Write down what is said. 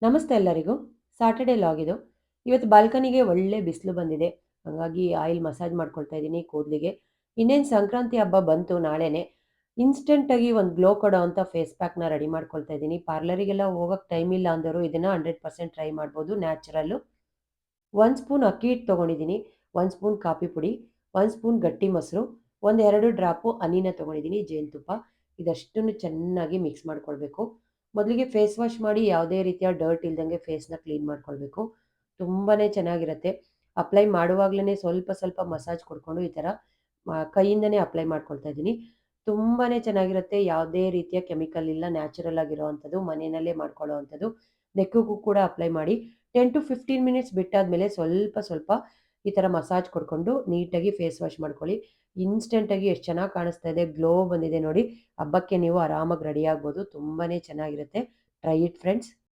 ನಮಸ್ತೆ ಎಲ್ಲರಿಗೂ. Saturday log ಇದು. ಇವತ್ತು ಬಾಲ್ಕನಿಗೆ ಒಳ್ಳೆ ಬಿಸಿಲು ಬಂದಿದೆ. ಹಾಗಾಗಿ ಆಯಿಲ್ ಮಸಾಜ್ ಮಾಡ್ಕೊಳ್ತಾ ಇದ್ದೀನಿ ಕೂದಲಿಗೆ. ಇನ್ನೇನು ಸಂಕ್ರಾಂತಿ ಹಬ್ಬ ಬಂತು ನಾಳೆನೇ. ಇನ್ಸ್ಟಂಟಾಗಿ ಒಂದು ಗ್ಲೋ ಕೊಡೋವಂಥ ಫೇಸ್ ಪ್ಯಾಕ್‌ನ ರೆಡಿ ಮಾಡ್ಕೊಳ್ತಾ ಇದ್ದೀನಿ. ಪಾರ್ಲರಿಗೆಲ್ಲ ಹೋಗಕ್ಕೆ ಟೈಮ್ ಇಲ್ಲ ಅಂದವರು ಇದನ್ನು 100% ಟ್ರೈ ಮಾಡ್ಬೋದು ನ್ಯಾಚುರಲ್ಲು. 1 ಸ್ಪೂನ್ ಅಕ್ಕಿ ಹಿಟ್ಟು ತೊಗೊಂಡಿದ್ದೀನಿ, 1 ಸ್ಪೂನ್ ಕಾಫಿ ಪುಡಿ, 1 ಸ್ಪೂನ್ ಗಟ್ಟಿ ಮೊಸರು, 2 ಡ್ರಾಪು ಹನಿನ ತೊಗೊಂಡಿದ್ದೀನಿ, ಜೇನುತುಪ್ಪ. ಇದಷ್ಟನ್ನು ಚೆನ್ನಾಗಿ ಮಿಕ್ಸ್ ಮಾಡ್ಕೊಳ್ಬೇಕು. ಮೊದಲಿಗೆ ಫೇಸ್ ವಾಶ್ ಮಾಡಿ ಯಾವುದೇ ರೀತಿಯ ಡರ್ಟ್ ಇಲ್ದಂಗೆ ಫೇಸ್‌ನ ಕ್ಲೀನ್ ಮಾಡ್ಕೊಳ್ಬೇಕು. ತುಂಬಾನೇ ಚೆನ್ನಾಗಿರುತ್ತೆ. ಅಪ್ಲೈ ಮಾಡುವಾಗ್ಲೇನೆ ಸ್ವಲ್ಪ ಸ್ವಲ್ಪ ಮಸಾಜ್ ಕೊಡ್ಕೊಂಡು ಈ ಥರ ಕೈಯಿಂದನೇ ಅಪ್ಲೈ ಮಾಡ್ಕೊಳ್ತಾ ಇದ್ದೀನಿ. ತುಂಬಾನೇ ಚೆನ್ನಾಗಿರುತ್ತೆ. ಯಾವುದೇ ರೀತಿಯ ಕೆಮಿಕಲ್ ಇಲ್ಲ, ನ್ಯಾಚುರಲ್ ಆಗಿರುವಂಥದ್ದು, ಮನೆಯಲ್ಲೇ ಮಾಡ್ಕೊಳ್ಳೋವಂಥದ್ದು. ನೆಕ್ಕಿಗೂ ಕೂಡ ಅಪ್ಲೈ ಮಾಡಿ 10-15 ಮಿನಿಟ್ಸ್ ಬಿಟ್ಟಾದ್ಮೇಲೆ ಸ್ವಲ್ಪ ಸ್ವಲ್ಪ ಈ ಥರ ಮಸಾಜ್ ಕೊಡ್ಕೊಂಡು ನೀಟಾಗಿ ಫೇಸ್ ವಾಶ್ ಮಾಡ್ಕೊಳ್ಳಿ. ಇನ್ಸ್ಟಂಟಾಗಿ ಎಷ್ಟು ಚೆನ್ನಾಗಿ ಕಾಣಿಸ್ತಾ ಇದೆ, ಗ್ಲೋ ಬಂದಿದೆ ನೋಡಿ. ಹಬ್ಬಕ್ಕೆ ನೀವು ಆರಾಮಾಗಿ ರೆಡಿ ಆಗ್ಬೋದು. ತುಂಬಾನೇ ಚೆನ್ನಾಗಿರುತ್ತೆ. Try it friends.